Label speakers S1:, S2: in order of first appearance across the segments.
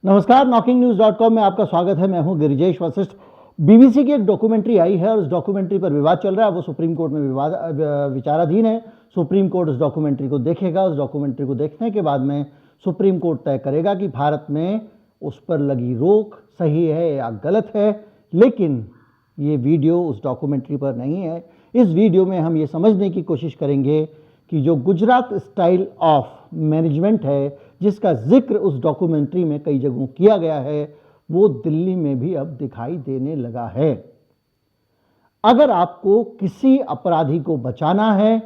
S1: नमस्कार, knocking-news.com में आपका स्वागत है। मैं हूं गिरिजेश वशिष्ठ। बीबीसी की एक डॉक्यूमेंट्री आई है और उस डॉक्यूमेंट्री पर विवाद चल रहा है। वो सुप्रीम कोर्ट में विचाराधीन है। सुप्रीम कोर्ट उस डॉक्यूमेंट्री को देखेगा। उस डॉक्यूमेंट्री को देखने के बाद में सुप्रीम कोर्ट तय करेगा कि भारत में उस पर लगी रोक सही है या गलत है। लेकिन ये वीडियो उस डॉक्यूमेंट्री पर नहीं है। इस वीडियो में हम ये समझने की कोशिश करेंगे कि जो गुजरात स्टाइल ऑफ मैनेजमेंट है, जिसका जिक्र उस डॉक्यूमेंट्री में कई जगहों किया गया है, वो दिल्ली में भी अब दिखाई देने लगा है। अगर आपको किसी अपराधी को बचाना है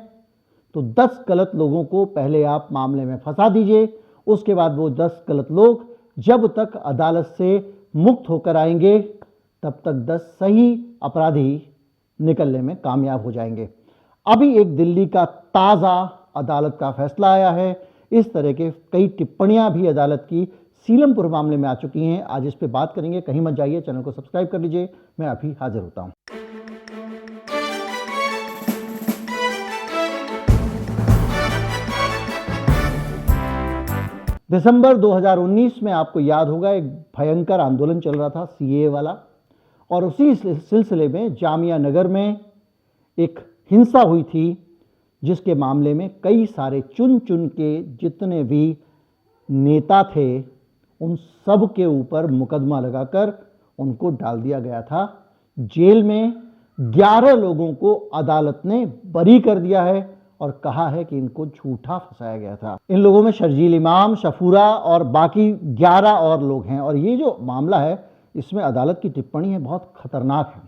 S1: तो 10 गलत लोगों को पहले आप मामले में फंसा दीजिए। उसके बाद वो 10 गलत लोग जब तक अदालत से मुक्त होकर आएंगे तब तक 10 सही अपराधी निकलने में कामयाब हो जाएंगे। अभी एक दिल्ली का ताज़ा अदालत का फैसला आया है। इस तरह के कई टिप्पणियां भी अदालत की सीलमपुर मामले में आ चुकी हैं। आज इस पे बात करेंगे। कहीं मत जाइए, चैनल को सब्सक्राइब कर लीजिए। मैं अभी हाजिर होता हूं। दिसंबर 2019 में आपको याद होगा एक भयंकर आंदोलन चल रहा था सीएए वाला, और उसी सिलसिले में जामिया नगर में एक हिंसा हुई थी, जिसके मामले में कई सारे चुन चुन के जितने भी नेता थे उन सब के ऊपर मुकदमा लगाकर उनको डाल दिया गया था जेल में। 11 लोगों को अदालत ने बरी कर दिया है और कहा है कि इनको झूठा फंसाया गया था। इन लोगों में शर्जील इमाम, शफूरा और बाकी 11 और लोग हैं। और ये जो मामला है, इसमें अदालत की टिप्पणी है बहुत खतरनाक है,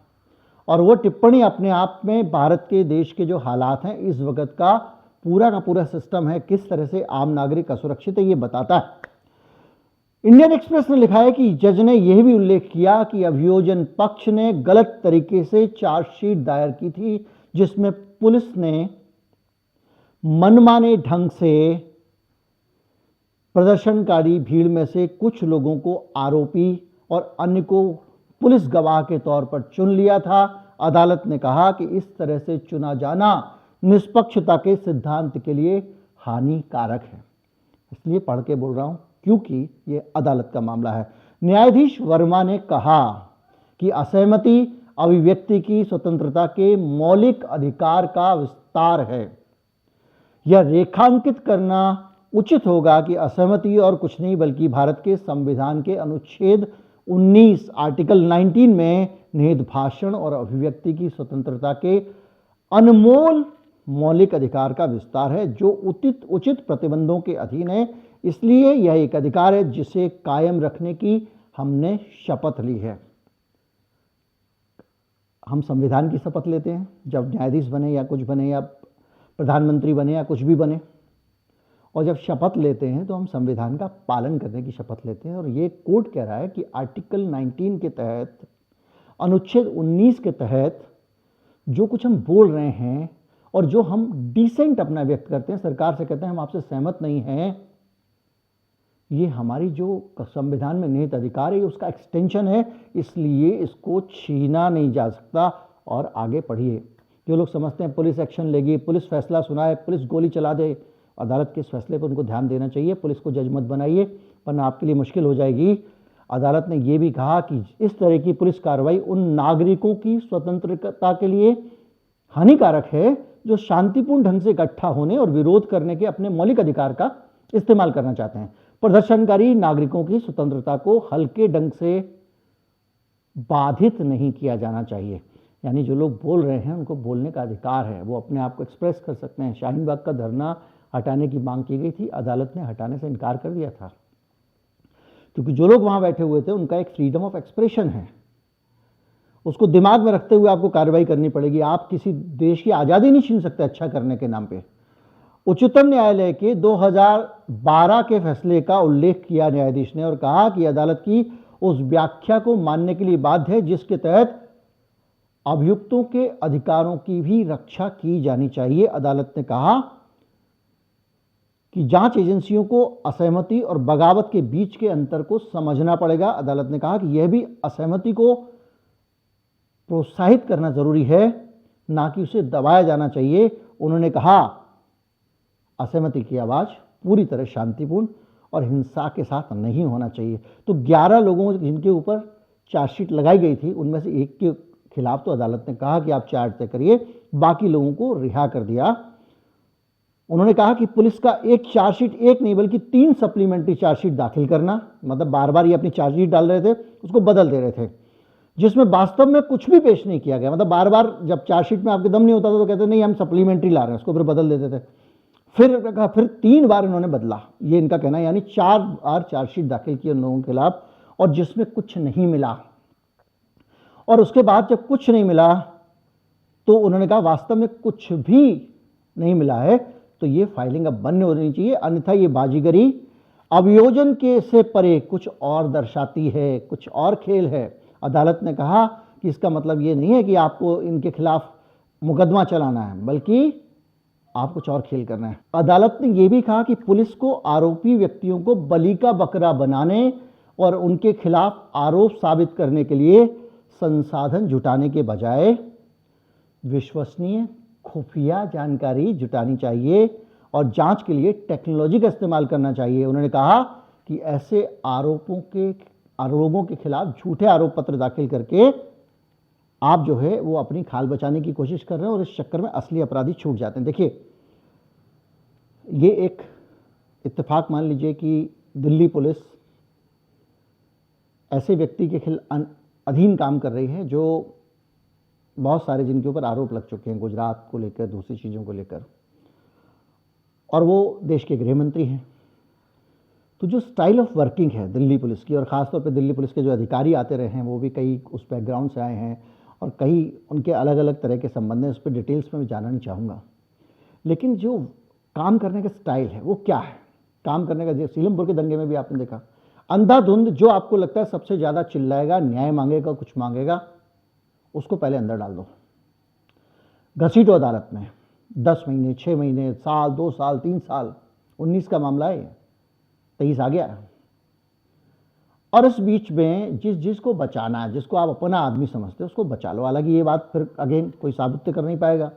S1: और वो टिप्पणी अपने आप में भारत के देश के जो हालात हैं, इस वक्त का पूरा सिस्टम है, किस तरह से आम नागरिक असुरक्षित है, ये बताता है। इंडियन एक्सप्रेस ने लिखा है कि जज ने यह भी उल्लेख किया कि अभियोजन पक्ष ने गलत तरीके से चार्जशीट दायर की थी, जिसमें पुलिस ने मनमाने ढंग से प्रदर्शनकारी भीड़ में से कुछ लोगों को आरोपी और अन्य को पुलिस गवाह के तौर पर चुन लिया था। अदालत ने कहा कि इस तरह से चुना जाना निष्पक्षता के सिद्धांत के लिए हानिकारक है। इसलिए पढ़ के बोल रहा हूं क्योंकि यह अदालत का मामला है। न्यायाधीश वर्मा ने कहा कि असहमति अभिव्यक्ति की स्वतंत्रता के मौलिक अधिकार का विस्तार है। यह रेखांकित करना उचित होगा कि असहमति और कुछ नहीं बल्कि भारत के संविधान के अनुच्छेद 19 आर्टिकल 19 में निहित भाषण और अभिव्यक्ति की स्वतंत्रता के अनमोल मौलिक अधिकार का विस्तार है, जो उचित प्रतिबंधों के अधीन है। इसलिए यह एक अधिकार है जिसे कायम रखने की हमने शपथ ली है। हम संविधान की शपथ लेते हैं जब न्यायाधीश बने या कुछ बने या प्रधानमंत्री बने या कुछ भी बने, और जब शपथ लेते हैं तो हम संविधान का पालन करने की शपथ लेते हैं। और ये कोर्ट कह रहा है कि आर्टिकल 19 के तहत, अनुच्छेद 19 के तहत जो कुछ हम बोल रहे हैं और जो हम डिसेंट अपना व्यक्त करते हैं, सरकार से कहते हैं हम आपसे सहमत नहीं हैं, ये हमारी जो संविधान में निहित अधिकार है, उसका एक्सटेंशन है। इसलिए इसको छीना नहीं जा सकता। और आगे पढ़िए। जो लोग समझते हैं पुलिस एक्शन लेगी, पुलिस फैसला सुनाए, पुलिस गोली चला दे, अदालत के इस फैसले पर उनको ध्यान देना चाहिए। पुलिस को जज मत बनाइए, वरना आपके लिए मुश्किल हो जाएगी। अदालत ने यह भी कहा कि इस तरह की पुलिस कार्रवाई उन नागरिकों की स्वतंत्रता के लिए हानिकारक है जो शांतिपूर्ण ढंग से इकट्ठा होने और विरोध करने के अपने मौलिक अधिकार का इस्तेमाल करना चाहते हैं। प्रदर्शनकारी नागरिकों की स्वतंत्रता को हल्के ढंग से बाधित नहीं किया जाना चाहिए। यानी जो लोग बोल रहे हैं उनको बोलने का अधिकार है, वो अपने आप को एक्सप्रेस कर सकते हैं। शाहीन बाग का धरना हटाने की मांग की गई थी, अदालत ने हटाने से इनकार कर दिया था, क्योंकि जो लोग वहां बैठे हुए थे उनका एक फ्रीडम ऑफ एक्सप्रेशन है। उसको दिमाग में रखते हुए आपको कार्रवाई करनी पड़ेगी। आप किसी देश की आज़ादी नहीं छीन सकते अच्छा करने के नाम पे। उच्चतम न्यायालय के 2012 के फैसले का उल्लेख किया न्यायाधीश ने और कहा कि अदालत की उस व्याख्या को मानने के लिए बाध्य है जिसके तहत अभियुक्तों के अधिकारों की भी रक्षा की जानी चाहिए। अदालत ने कहा कि जांच एजेंसियों को असहमति और बगावत के बीच के अंतर को समझना पड़ेगा। अदालत ने कहा कि यह भी असहमति को प्रोत्साहित करना जरूरी है, ना कि उसे दबाया जाना चाहिए। उन्होंने कहा असहमति की आवाज पूरी तरह शांतिपूर्ण और हिंसा के साथ नहीं होना चाहिए। तो 11 लोगों जिनके ऊपर चार्जशीट लगाई गई थी, उनमें से एक के खिलाफ तो अदालत ने कहा कि आप चार्ज तय करिए, बाकी लोगों को रिहा कर दिया। उन्होंने कहा कि पुलिस का एक चार्जशीट, एक नहीं बल्कि 3 सप्लीमेंट्री चार्जशीट दाखिल करना, मतलब बार बार ये अपनी चार्जशीट डाल रहे थे, उसको बदल दे रहे थे, जिसमें वास्तव में कुछ भी पेश नहीं किया गया। मतलब बार बार जब चार्जशीट में आपके दम नहीं होता था तो कहते नहीं हम सप्लीमेंट्री ला रहे हैं, उसको फिर बदल देते थे। फिर 3 बार इन्होंने बदला, ये इनका कहना है, यानी 4 बार चार्जशीट दाखिल की उन लोगों के खिलाफ, और जिसमें कुछ नहीं मिला। और उसके बाद जब कुछ नहीं मिला तो उन्होंने कहा वास्तव में कुछ भी नहीं मिला है तो ये फाइलिंग अब बंद होनी चाहिए, अन्यथा ये बाजीगरी अभियोजन के से परे कुछ और दर्शाती है, कुछ और खेल है। अदालत ने कहा कि इसका मतलब ये नहीं है कि आपको इनके खिलाफ मुकदमा चलाना है, बल्कि आप कुछ और खेल करना है। अदालत ने यह भी कहा कि पुलिस को आरोपी व्यक्तियों को बलि का बकरा बनाने और उनके खिलाफ आरोप साबित करने के लिए संसाधन जुटाने के बजाय विश्वसनीय खुफिया जानकारी जुटानी चाहिए और जांच के लिए टेक्नोलॉजी का इस्तेमाल करना चाहिए। उन्होंने कहा कि ऐसे आरोपों के खिलाफ झूठे आरोप पत्र दाखिल करके आप जो है वो अपनी खाल बचाने की कोशिश कर रहे हैं और इस चक्कर में असली अपराधी छूट जाते हैं। देखिए, ये एक इत्तेफाक मान लीजिए कि दिल्ली पुलिस ऐसे व्यक्ति के अधीन काम कर रही है जो बहुत सारे जिनके ऊपर आरोप लग चुके हैं, गुजरात को लेकर, दूसरी चीज़ों को लेकर, और वो देश के गृह मंत्री हैं। तो जो स्टाइल ऑफ वर्किंग है दिल्ली पुलिस की, और ख़ासतौर पे दिल्ली पुलिस के जो अधिकारी आते रहे हैं वो भी कई उस बैकग्राउंड से आए हैं और कई उनके अलग अलग तरह के संबंध हैं, उस पर डिटेल्स में मैं जानना नहीं चाहूँगा। लेकिन जो काम करने का स्टाइल है वो क्या है, काम करने का, सीलमपुर के दंगे में भी आपने देखा, अंधाधुंध जो आपको लगता है सबसे ज़्यादा चिल्लाएगा, न्याय मांगेगा, कुछ मांगेगा, उसको पहले अंदर डाल दो, घसीटो अदालत में। 10 महीने, 6 महीने, साल, 2 साल, 3 साल, 19 का मामला है, 23 आ गया। और इस बीच में जिसको बचाना है, जिसको आप अपना आदमी समझते हो, उसको बचा लो। हालांकि ये बात फिर अगेन कोई साबित कर नहीं पाएगा,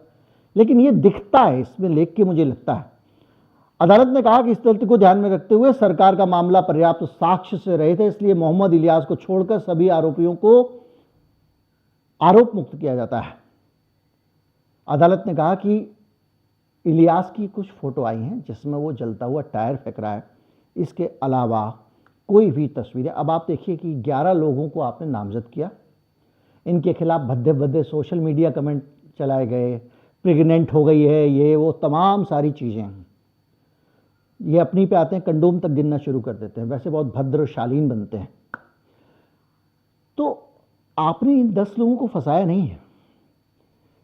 S1: लेकिन ये दिखता है इसमें लेख के, मुझे लगता है। अदालत ने कहा कि इस तथ्य को ध्यान में रखते हुए सरकार का मामला पर्याप्त साक्ष्य से रहित है, इसलिए मोहम्मद इलियास को छोड़कर सभी आरोपियों को आरोप मुक्त किया जाता है। अदालत ने कहा कि इलियास की कुछ फोटो आई हैं जिसमें वो जलता हुआ टायर फेंक रहा है, इसके अलावा कोई भी तस्वीरें। अब आप देखिए कि 11 लोगों को आपने नामजद किया, इनके खिलाफ भद्दे भद्दे सोशल मीडिया कमेंट चलाए गए, प्रेग्नेंट हो गई है, ये वो तमाम सारी चीज़ें हैं। ये अपनी पे आते हैं, कंडोम तक गिनना शुरू कर देते हैं, वैसे बहुत भद्र शालीन बनते हैं। तो आपने इन 10 लोगों को फंसाया नहीं है।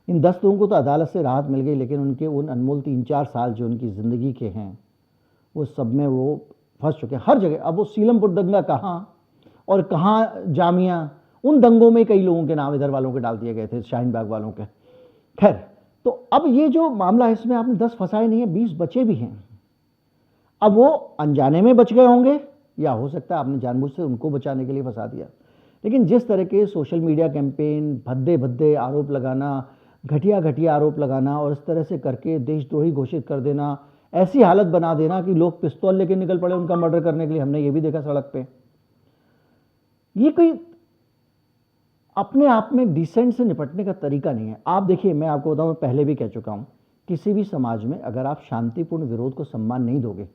S1: इन 10 लोगों को तो अदालत से राहत मिल गई, लेकिन उनके उन अनमोल 3-4 साल जो उनकी ज़िंदगी के हैं वो सब में वो फंस चुके हैं हर जगह। अब वो सीलमपुर दंगा कहाँ और कहाँ जामिया, उन दंगों में कई लोगों के नाम इधर वालों के डाल दिए गए थे, शाहीन बाग वालों के। खैर, तो अब ये जो मामला है इसमें आपने 10 फंसाए नहीं है, 20 बचे भी हैं। अब वो अनजाने में बच गए होंगे या हो सकता है आपने जानबूझ से उनको बचाने के लिए फंसा दिया। लेकिन जिस तरह के सोशल मीडिया कैंपेन, भद्दे भद्दे आरोप लगाना, घटिया घटिया आरोप लगाना और इस तरह से करके देशद्रोही घोषित कर देना, ऐसी हालत बना देना कि लोग पिस्तौल लेके निकल पड़े उनका मर्डर करने के लिए, हमने ये भी देखा सड़क पे। ये कोई अपने आप में डिसेंट से निपटने का तरीका नहीं है। आप देखिए, मैं आपको बताऊं, मैं पहले भी कह चुका हूं, किसी भी समाज में अगर आप शांतिपूर्ण विरोध को सम्मान नहीं दोगे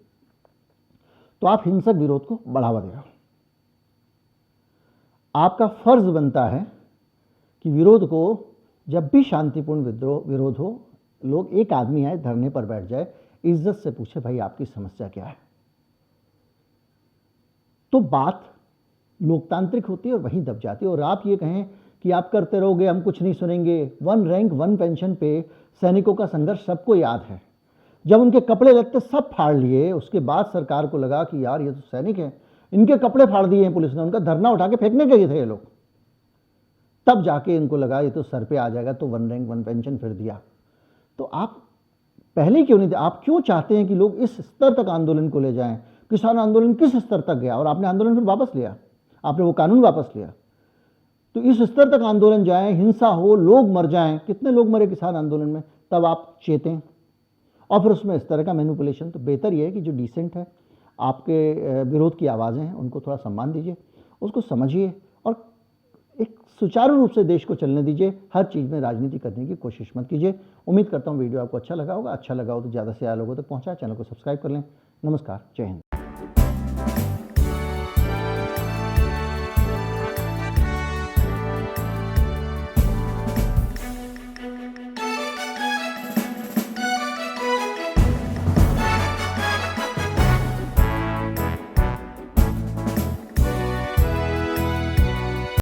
S1: तो आप हिंसक विरोध को बढ़ावा दे रहे हो। आपका फर्ज बनता है कि विरोध को, जब भी शांतिपूर्ण विरोध हो, लोग, एक आदमी आए धरने पर बैठ जाए, इज्जत से पूछे भाई आपकी समस्या क्या है, तो बात लोकतांत्रिक होती है और वहीं दब जाती है। और आप ये कहें कि आप करते रहोगे, हम कुछ नहीं सुनेंगे। 1 रैंक 1 पेंशन पे सैनिकों का संघर्ष सबको याद है। जब उनके कपड़े लगते सब फाड़ लिए, उसके बाद सरकार को लगा कि यार ये तो सैनिक हैं, इनके कपड़े फाड़ दिए हैं पुलिस ने, उनका धरना उठा के फेंकने गए थे ये लोग, तब जाके इनको लगा ये तो सर पे आ जाएगा, तो 1 रैंक 1 पेंशन फिर दिया। तो आप पहले क्यों नहीं, आप क्यों चाहते हैं कि लोग इस स्तर तक आंदोलन को ले जाएं? किसान आंदोलन किस स्तर तक गया और आपने आंदोलन फिर वापस लिया, आपने वो कानून वापस लिया। तो इस स्तर तक आंदोलन जाए, हिंसा हो, लोग मर जाएं, कितने लोग मरे किसान आंदोलन में, तब आप चेतें। और फिर उसमें इस तरह का मैनिपुलेशन, तो बेहतर यह है कि जो डिसेंट है आपके विरोध की आवाज़ें हैं उनको थोड़ा सम्मान दीजिए, उसको समझिए और एक सुचारू रूप से देश को चलने दीजिए। हर चीज़ में राजनीति करने की कोशिश मत कीजिए। उम्मीद करता हूँ वीडियो आपको अच्छा लगा होगा। अच्छा लगा हो तो ज़्यादा से ज़्यादा लोगों तक पहुँचाएं। चैनल को सब्सक्राइब कर लें। नमस्कार, जय हिंद।